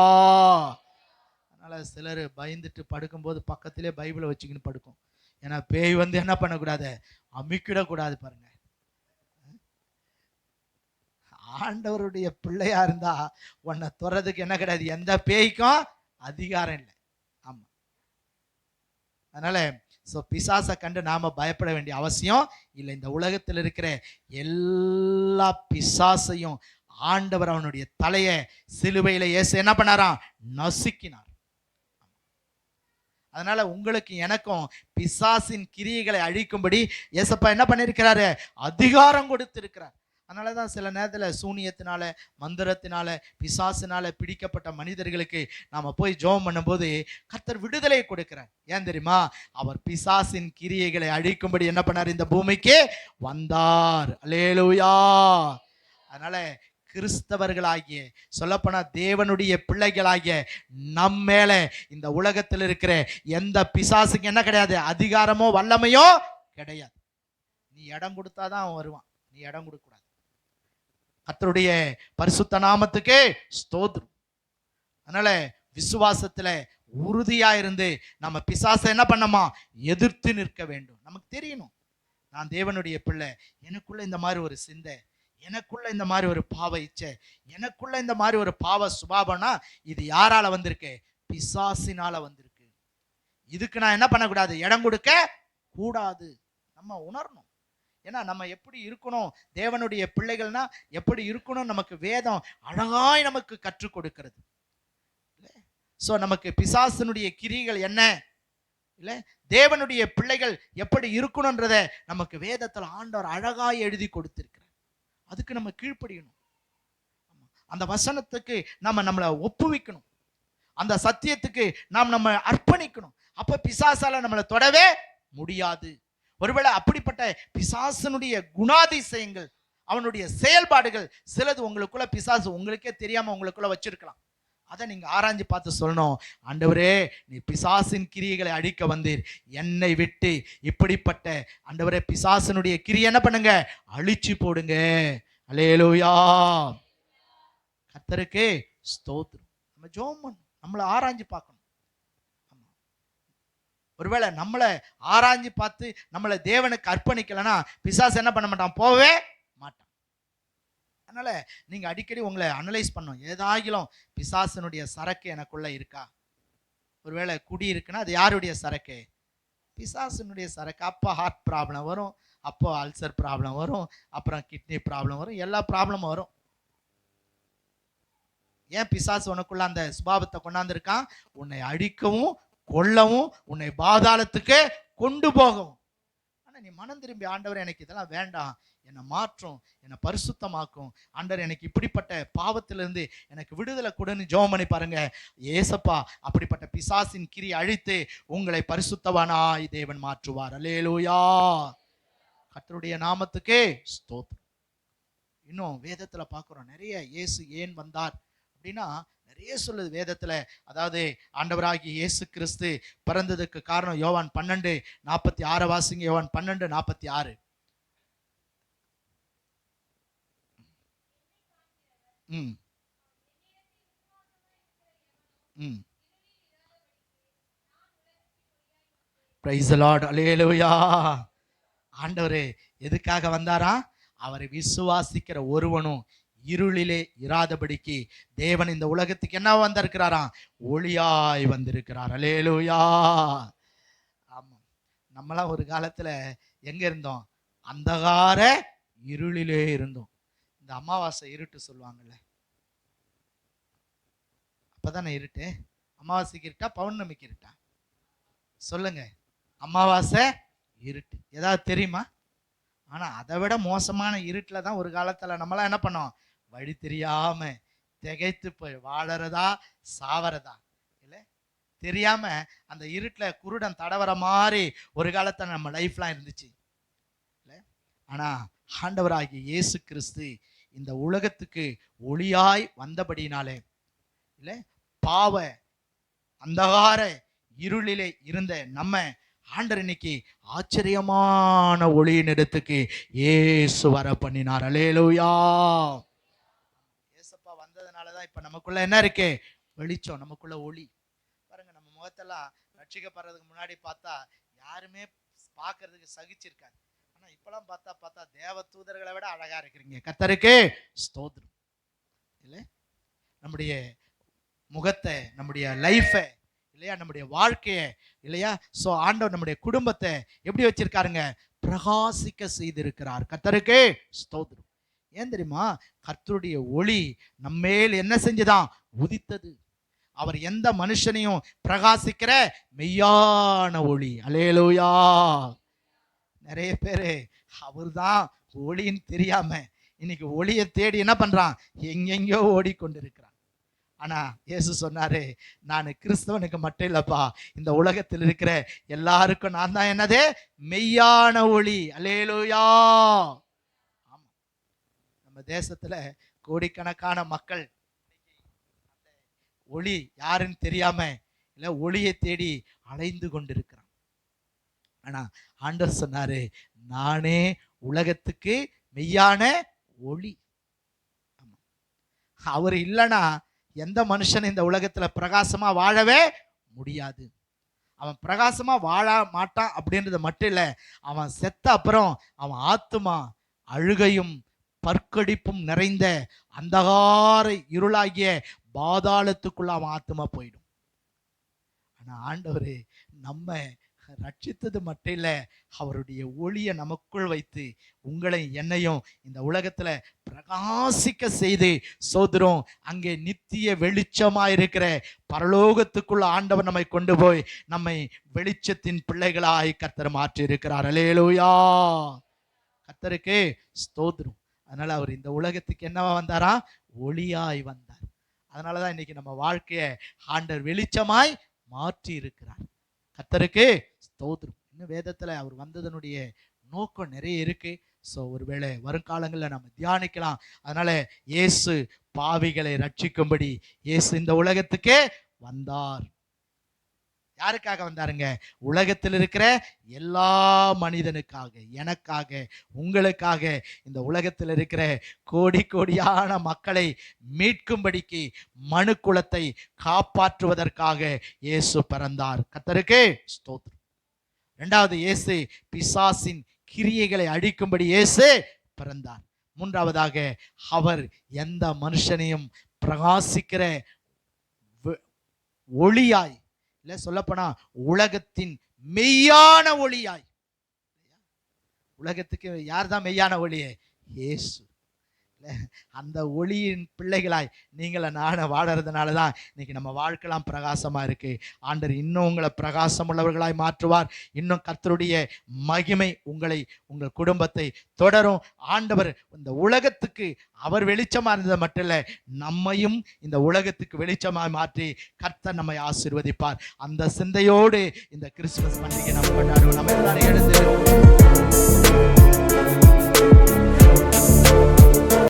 அதனால சிலர் பயந்துட்டு படுக்கும்போது பக்கத்திலே பைபிளை வச்சுக்கின்னு படுக்கும். ஏன்னா பேய் வந்து என்ன பண்ணக்கூடாது, அமிக்கிடக்கூடாது. பாருங்க, ஆண்டவருடைய பிள்ளையா இருந்தா உன்னை தொறதுக்கு என்ன கிடையாது, எந்த பேய்க்கும் அதிகாரம் இல்லை. ஆமா. அதனால பிசாசை கண்டு நாம பயப்பட வேண்டிய அவசியம் இல்லை. இந்த உலகத்தில் இருக்கிற எல்லா பிசாசையும் ஆண்டவர் அவனுடைய தலையை சிலுவையில இயேசு என்ன பண்ணாராம், நசுக்கினார். அதனால உங்களுக்கு எனக்கும் பிசாசின் கிரியைகளை அழிக்கும்படி இயேசப்பா என்ன பண்ணிருக்கிறாரு, அதிகாரம் கொடுத்திருக்கிறார். அதனாலதான் சில நேரத்தில் சூனியத்தினால, மந்திரத்தினால, பிசாசினால பிடிக்கப்பட்ட மனிதர்களுக்கு நாம போய் ஜெபம் பண்ணும்போது கர்த்தர் விடுதலை கொடுக்கிறார். ஏன் தெரியுமா, அவர் பிசாசின் கிரியைகளை அழிக்கும்படி என்ன பண்ணார், இந்த பூமிக்கு வந்தார். அல்லேலூயா. அதனால கிறிஸ்தவர்களாகிய, சொல்லப்போனா தேவனுடைய பிள்ளைகளாகிய நம் மேல இந்த உலகத்தில் இருக்கிற எந்த பிசாசுக்கு என்ன கிடையாது, அதிகாரமோ வல்லமையோ கிடையாது. நீ இடம் கொடுத்தாதான் அவன் வருவான், நீ இடம் கொடுக்க கூடாது. கர்த்தருடைய பரிசுத்த நாமத்துக்கே ஸ்தோத்திரம். அதனால விசுவாசத்துல உறுதியா இருந்து நம்ம பிசாசை என்ன பண்ணமா, எதிர்த்து நிற்க வேண்டும். நமக்கு தெரியணும், நான் தேவனுடைய பிள்ளை, எனக்குள்ள இந்த மாதிரி ஒரு சிந்தை, எனக்குள்ள இந்த மாதிரி ஒரு பாவ இச்சை, எனக்குள்ள இந்த மாதிரி ஒரு பாவ சுபாவம்னா இது யாரால வந்திருக்கு? பிசாசினால வந்திருக்கு. இதுக்கு நான் என்ன பண்ணக்கூடாது? இடம் கொடுக்க கூடாது. நம்ம உணரணும். ஏன்னா நம்ம எப்படி இருக்கணும், தேவனுடைய பிள்ளைகள்னா எப்படி இருக்கணும், நமக்கு வேதம் அழகாய் நமக்கு கற்றுக் கொடுக்கிறது. சோ நமக்கு பிசாசனுடைய கிரிகள் என்ன இல்ல, தேவனுடைய பிள்ளைகள் எப்படி இருக்கணும்ன்றத நமக்கு வேதத்தில் ஆண்டவர் அழகாய் எழுதி கொடுத்திருக்கிறார். அதுக்கு நம்ம கீழ்ப்படியணும். அந்த வசனத்துக்கு நம்மளை ஒப்புவிக்கணும். அந்த சத்தியத்துக்கு நம்ம அர்ப்பணிக்கணும். அப்ப பிசாசால நம்மளை தொடவே முடியாது. ஒருவேளை அப்படிப்பட்ட பிசாசனுடைய குணாதிசயங்கள், அவனுடைய செயல்பாடுகள் சிலது உங்களுக்குள்ள பிசாசு உங்களுக்கே தெரியாம உங்களுக்குள்ள வச்சிருக்கலாம். அதை நீங்க ஆராய்ஞ்சு பார்த்து சொல்லணும், ஆண்டவரே நீ பிசாசின் கிரியைகளை அழிக்க வந்தீர், என்னை விட்டு இப்படிப்பட்ட ஆண்டவரே பிசாசனுடைய கிரியை என்ன பண்ணுங்க? அழிச்சு போடுங்க. அல்லேலூயா. கர்த்தருக்கு ஸ்தோத்திரம். நம்ம ஜெபம் பண்ணணும், நம்மளை ஆராய்ஞ்சு பார்க்கணும். ஒருவேளை நம்மளை ஆராய்ஞ்சு பார்த்து நம்மளை தேவனுக்கு அர்ப்பணிக்கலைன்னா பிசாசு என்ன பண்ண மாட்டான்? போவே மாட்டான். அதனால நீங்க அடிக்கடி உங்களை அனலைஸ் பண்ணணும். ஏதாகிலும் பிசாசனுடைய சரக்கு எனக்குள்ள இருக்கா? ஒருவேளை குடி இருக்குன்னா அது யாருடைய சரக்கு? பிசாசனுடைய சரக்கு. அப்போ ஹார்ட் ப்ராப்ளம் வரும், அப்போ அல்சர் ப்ராப்ளம் வரும், அப்புறம் கிட்னி ப்ராப்ளம் வரும், எல்லா ப்ராப்ளமும் வரும். ஏன் பிசாசு உனக்குள்ள அந்த சுபாவத்தை கொண்டாந்துருக்கான்? உன்னை அடிக்கவும் கொல்லவும், உன்னை பாதாளத்துக்கு கொண்டு போகவும். ஆனா நீ மனம் திரும்பி, ஆண்டவர் எனக்கு இதெல்லாம் வேண்டாம், என்னை மாற்றும், என்னை பரிசுத்தமாக்கும், ஆண்டவர் எனக்கு இப்படிப்பட்ட பாவத்திலிருந்து எனக்கு விடுதலை கொடுன்னு ஜெபம் பண்ணி பாருங்க. ஏசப்பா அப்படிப்பட்ட பிசாசின் கிரி அழித்து உங்களை பரிசுத்தவானாய் தேவன் மாற்றுவார். அல்லேலூயா. கர்த்தருடைய நாமத்துக்கே ஸ்தோத்திரம். இன்னும் வேதத்துல பார்க்கிறோம் நிறைய. இயேசு ஏன் வந்தார் அப்படின்னா நிறைய சொல்லுது வேதத்துல. அதாவது ஆண்டவராகிய இயேசு கிறிஸ்து பிறந்ததுக்கு காரணம் யோவான் 12:46 வாசிங்க. யோவான் 12:46. Praise the Lord. அல்லேலூயா. ஆண்டவர் எதுக்காக வந்தாரா? அவரை விசுவாசிக்கிற ஒருவனும் இருளிலே இராதபடிக்கு தேவன் இந்த உலகத்துக்கு என்ன வந்திருக்கிறாராம்? ஒளியாய் வந்திருக்கிறார். அல்லேலூயா. ஆமா, நம்மளாம் ஒரு காலத்துல எங்க இருந்தோம்? அந்தகார இருளிலே இருந்தோம். இந்த அமாவாசை இருட்டு சொல்லுவாங்கல்ல, அப்பதானே இருட்டு. அமாவாசைக்கு இருட்டா பௌர்ணமிக்கு இருட்டா? சொல்லுங்க. அமாவாசை இருட்டு. ஏதாவது தெரியுமா? ஆனா அதை விட மோசமான இருட்டுல தான் ஒரு காலத்துல நம்மளாம் என்ன பண்ணோம்? வழி தெரியாம திகைத்து போய் வாழறதா சாவறதா இல்ல தெரியாம அந்த இருட்டுல குருடன் தடவர மாதிரி ஒரு காலத்துல நம்ம லைஃப்லாம் இருந்துச்சு இல்ல. ஆனா ஆண்டவராகிய இயேசு கிறிஸ்து இந்த உலகத்துக்கு ஒளியாய் வந்தபடினாலே இல்ல, பாவ அந்தகார இருளிலே இருந்த நம்ம ஆண்டவர் இன்னைக்கு ஆச்சரியமான ஒளியின் இடத்துக்கு இயேசு வர பண்ணினார். அல்லேலூயா. இயேசப்பா வந்ததுனாலதான் இப்ப நமக்குள்ள என்ன இருக்கு? வெளிச்சம், நமக்குள்ள ஒளி. பாருங்க, நம்ம முகத்தெல்லாம் ரட்சிக்கப்படுறதுக்கு முன்னாடி பார்த்தா யாருமே பார்க்கறதுக்கு சகிச்சிருக்காங்க. ஆனா இப்பெல்லாம் பார்த்தா தேவ தூதர்களை விட அழகா இருக்கிறீங்க. கர்த்தருக்கு ஸ்தோத்திரம். இல்ல, நம்முடைய முகத்தை, நம்முடைய லைஃபை இல்லையா, நம்முடைய வாழ்க்கையை இல்லையா, சோ ஆண்டவர் நம்முடைய குடும்பத்தை எப்படி வச்சிருக்காருங்க? பிரகாசிக்க செய்திருக்கிறார். கர்த்தருக்கு ஸ்தோத்திரம். ஏன் தெரியுமா? கர்த்தருடைய ஒளி நம்மேல் என்ன செஞ்சுதான்? உதித்தது. அவர் எந்த மனுஷனையும் பிரகாசிக்கிற மெய்யான ஒளி. அல்லேலூயா. நிறைய பேரு அவர்தான் ஒளின்னு தெரியாம இன்னைக்கு ஒளியை தேடி என்ன பண்றான்? எங்கெங்கோ ஓடிக்கொண்டிருக்கிறான். ஆனா இயேசு சொன்னாரு, நான் கிறிஸ்தவனுக்கு மட்டும் இல்லப்பா, இந்த உலகத்தில் இருக்கிற எல்லாருக்கும் நான் தான் என்னது? மெய்யான ஒளி. அல்லேலூயா. ஆமா, நம்ம தேசத்துல கோடிக்கணக்கான மக்கள் ஒளி யாருன்னு தெரியாம இல்ல ஒளியை தேடி அலைந்து கொண்டிருக்கிறான். ஆனா ஆண்டவர் சொன்னாரு, நானே உலகத்துக்கு மெய்யான ஒளி. அவர் இல்லைன்னா எந்த மனுஷன் இந்த உலகத்துல பிரகாசமா வாழவே முடியாது. அவன் பிரகாசமா வாழ மாட்டான் அப்படின்றது மட்டும் இல்ல, அவன் செத்த அப்புறம் அவன் ஆத்துமா அழுகையும் பற்கடிப்பும் நிறைந்த அந்தகார இருளாகிய பாதாளத்துக்குள்ள அவன் ஆத்மா போயிடும். ஆனா ஆண்டவரே நம்ம ரட்சித்தது மட்டும் இல்ல, அவருடைய ஒளியை நமக்குள் வைத்து உங்களை என்னையும் இந்த உலகத்துல பிரகாசிக்க செய்து சோதரம் அங்கே நித்திய வெளிச்சமா இருக்கிற பரலோகத்துக்குள்ள ஆண்டவர் நம்மை கொண்டு போய் நம்மை வெளிச்சத்தின் பிள்ளைகளாய் கர்த்தர் மாற்றி இருக்கிறார். அல்லேலூயா, கர்த்தருக்கு ஸ்தோத்திரம். அதனால அவர் இந்த உலகத்துக்கு என்னவா வந்தாரா? ஒளியாய் வந்தார். அதனாலதான் இன்னைக்கு நம்ம வாழ்க்கைய ஆண்டவர் வெளிச்சமாய் மாற்றி இருக்கிறார். கர்த்தருக்கு ஸ்தோத்திரம். இன்னும் வேதத்துல அவர் வந்ததனுடைய நோக்கம் நிறைய இருக்கு. ஸோ ஒருவேளை வருங்காலங்களில் நம்ம தியானிக்கலாம். அதனால இயேசு பாவிகளை ரட்சிக்கும்படி இயேசு இந்த உலகத்துக்கே வந்தார். யாருக்காக வந்தாருங்க? உலகத்தில் இருக்கிற எல்லா மனிதனுக்காக, எனக்காக, உங்களுக்காக, இந்த உலகத்தில் இருக்கிற கோடி கோடியான மக்களை மீட்கும்படிக்கு, மனு குலத்தை காப்பாற்றுவதற்காக இயேசு பிறந்தார். கர்த்தருக்கு ஸ்தோத்திரம். இரண்டாவது, இயேசு பிசாசின் கிரியைகளை அழிக்கும்படி இயேசு பிறந்தார். மூன்றாவதாக, அவர் எந்த மனுஷனையும் பிரகாசிக்கிற ஒளியாய், இல்ல சொல்லப்போனா உலகத்தின் மெய்யான ஒளியாய். உலகத்துக்கு யார் தான் மெய்யான ஒளியே? இயேசு. அந்த ஒளியின் பிள்ளைகளாய் நீங்கள நான வாழறதுனால தான் இன்னைக்கு நம்ம வாழ்க்கைலாம் பிரகாசமா இருக்கு. ஆண்டவர் இன்னும் உங்களை பிரகாசம் உள்ளவர்களாய் மாற்றுவார். இன்னும் கர்த்தருடைய மகிமை உங்களை, உங்கள் குடும்பத்தை தொடரும். ஆண்டவர் இந்த உலகத்துக்கு அவர் வெளிச்சமா இருந்தது மட்டும் இல்ல, நம்மையும் இந்த உலகத்துக்கு வெளிச்சமாய் மாற்றி கர்த்தர் நம்மை ஆசீர்வதிப்பார். அந்த சிந்தையோடு இந்த கிறிஸ்துமஸ் பண்டிகை நம்ம கொண்டாடுவோம். நம்ம எல்லாரும் எழுந்து